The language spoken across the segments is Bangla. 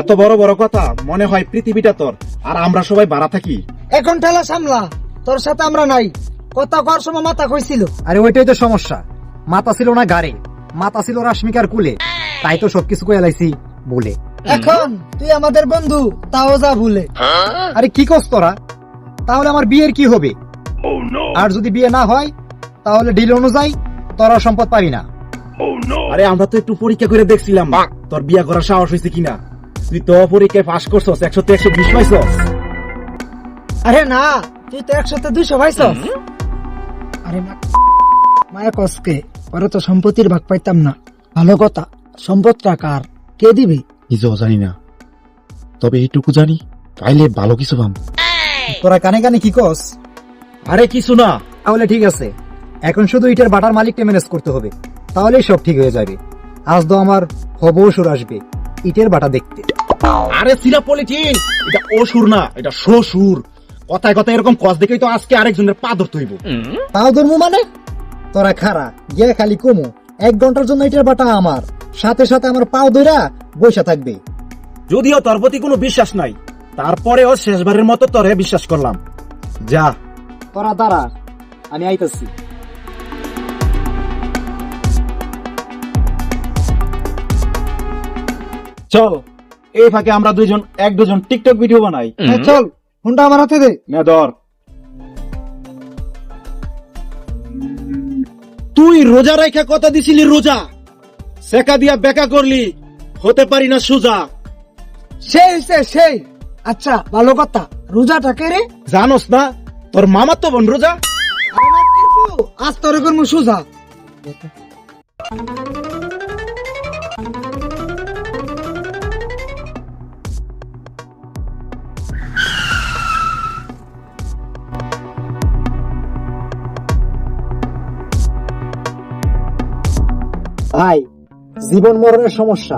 এত বড় বড় কথা, মনে হয় পৃথিবীটা তোর আর আমরা সবাই বাড়া থাকি। এখন ঠেলা সামলা, তোর সাথে আমরা নাই। কথা কর সময় মাথা কইছিল। আরে ওইটাই তো সমস্যা, মাথা ছিল না গাড়ে, মাথা ছিল রাশ্মিকার কুলে, তাই তো সবকিছু কয়ে লাইছি বলে। এখন তুই আমাদের বন্ধু, তাও যা ভুলে। আরে কি করছ তোরা? তাহলে আমার বিয়ের কি হবে? আর যদি বিয়ে না হয় তাহলে ডিল অনুযায়ী তোরা সম্পদ পাবি না। আরে আমরা তো একটু পরীক্ষা করে দেখছিলাম তোর বিয়া করার সাহস হয়েছে কিনা। তুই তো পরীক্ষায় পাশ করছস, 100 তে 120 পাইছস। আরে না, তুই তো 100 তে 200 পাইছস। আরে মায়া কসকে পরে তো সম্পত্তির ভাগ পাইতাম না। ভালো কথা, সম্পদটা কার, কে দিবি? নিজেও জানি না, তবে এইটুকু জানি পাইলে ভালো কিছু পাম। তোরা কানে কানে কি কস? আরে কিছু না। তাহলে ঠিক আছে, এখন শুধু ইটের বাটার মালিককে ম্যানেজ করতে হবে, তাহলেই সব ঠিক হয়ে যাবে। আজ তো আমার হবশুর আসবে ইটের বাটা দেখতে। আরে সিরা পলিথিন, এটা অসুর না, এটা শ্বশুর। কথায় কথায় এরকম কস দেখেই তো আজকে আরেকজনের পা ধরতে হইব। তাও ধর্ম মানে? তোরা খারা গিয়ে খালি কমু 1 ঘন্টার জন্য ইটের বাটা আমার সাথে সাথে আমার পাও ধইরা বসে থাকবে। যদিও তোর প্রতি কোনো বিশ্বাস নাই, তারপরেও শেষবারের মতো তোরে বিশ্বাস করলাম। যা তোরা দাঁড়া, আমি আইতাছি। চল, এই ফাঁকে আমরা এক দুজন টিকটক ভিডিও বানাই। চল, ফোনটা আমার হাতে দে। নে ধর। তুই রোজা রাখা কথা দিছিলি, রোজা সেকা দিয়া বেকা করলি, হতে পারি না সোজা। সেই আচ্ছা, ভালো কথা, রোজাটা কে রে? জানোস না তোর মামা তো বোন রোজা। আরে না কিরপু, আজ তোর করমু সুজা। ভাই, জীবন মরণের সমস্যা,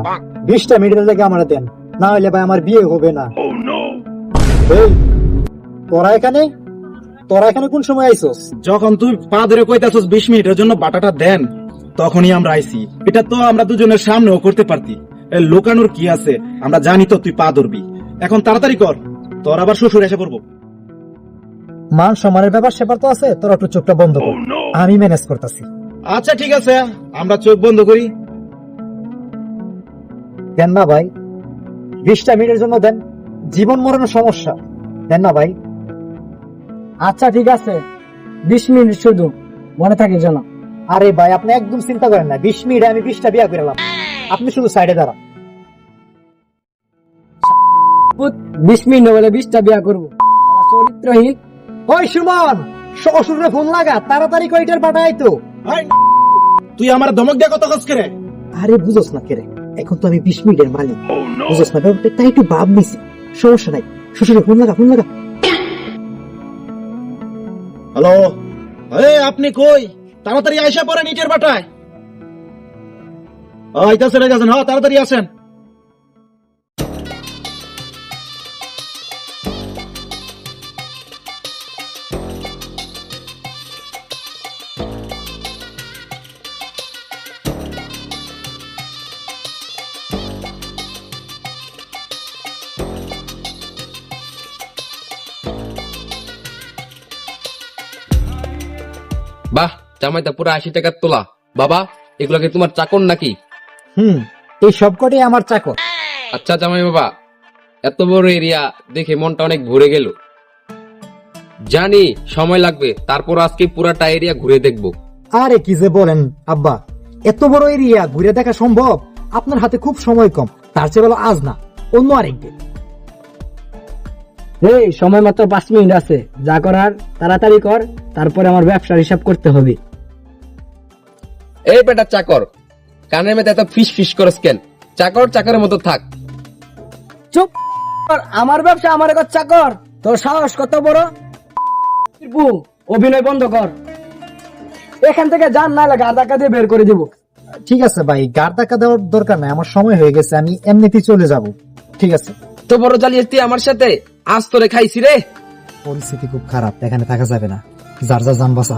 20টা মিনিটের লেগে আমার দেন, না হলে ভাই আমার বিয়ে হবে না। এই, তোরা এখানে কোন সময় আইছস? যখন তুই পা ধরে কইতাছস 20 মিনিটের জন্য বাটাটা দেন, তখনই আমরা আইছি। এটা তো আমরা দুজনের সামনেও করতে পারতি, লোকানোর কি আছে? আমরা জানি তো তুই পা ধরবি। এখন তাড়াতাড়ি কর, তোর আবার শ্বশুর এসে পড়বো। মান সম্মানের ব্যাপার সেপার তো আছে, তোরা একটু চোখটা বন্ধ কর, আমি ম্যানেজ করতেছি। আচ্ছা ঠিক আছে, আমরা চোখ বন্ধ করি। দেন না ভাই, 20টা মিনিটের জন্য দেন, জীবন মরণের সমস্যা, দেন না ভাই। আচ্ছা ঠিক আছে, 20 মিনিট শুধু, মনে থাকে যেন। আরে ভাই, আপনি একদম চিন্তা করেন না, 20 মিনিটে আমি 20টা বিয়া করলাম, আপনি শুধু সাইডে দাঁড়ান। 20 মিনিট বলে 20টা বিয়া করবো, চরিত্রহীন। ওই সুমন, শ্বশুরে ফোন লাগা, তাড়াতাড়ি কইটার পাঠাই তো। তুই আমার ধমক দিয়ে কত কাজ করে? আরে বুঝোস না কেরে, এখন তো আমি 20 মিনিটের মালিক, বুঝোস না ব্যাপারটা, তাই একটু ভাব নিছি। সমস্যা নাই, শ্বশুরে ফোন লাগা। হ্যালো, আপনি কই? তাড়াতাড়ি আইসা পড়েন ইটের বাটায়। আইতাছেন, হ্যাঁ তাড়াতাড়ি আসেন। বাহ, জামাইটা পুরো 80 টাকার তোলা। বাবা, এগুলো কি তোমার চাকর নাকি? এই সবকটাই আমার চাকর। আচ্ছা জামাই বাবা, এত বড় এরিয়া দেখে মনটা অনেক ভরে গেল। জানি সময় লাগবে, তারপর আজকে পুরাটা এরিয়া ঘুরে দেখবো। আরে কি যে বলেন আব্বা, এত বড় এরিয়া ঘুরে দেখা সম্ভব? আপনার হাতে খুব সময় কম, তার চেয়ে ভালো আজ না অন্য আরেকদিন। এই সময় মাত্র 5 মিনিট আছে, যা করার তাড়াতাড়ি কর, তারপরে আমার ব্যবসার হিসাব করতে হবে। এই বেটা চাকর, কানের মধ্যে এত ফিস ফিস করস কেন? চাকর চাকরের মতো থাক। চুপ কর, আমার ব্যবসা আমার কাছে চাকর, তোর সাহস কত বড়? কিরপু, অভিনয় বন্ধ কর, এখান থেকে যান, না লাগে আধা কাজে বের করে দিব। ঠিক আছে ভাই, গাড় ধাক্কা দেওয়ার দরকার নাই, আমার সময় হয়ে গেছে, আমি এমনিতেই চলে যাব। ঠিক আছে। তো বড় জ্বালিয়েছি আমার সাথে, আজ তোরে খাইছি রে। পরিস্থিতি খুব খারাপ, এখানে থাকা যাবে না, যার যার জান বাঁচা।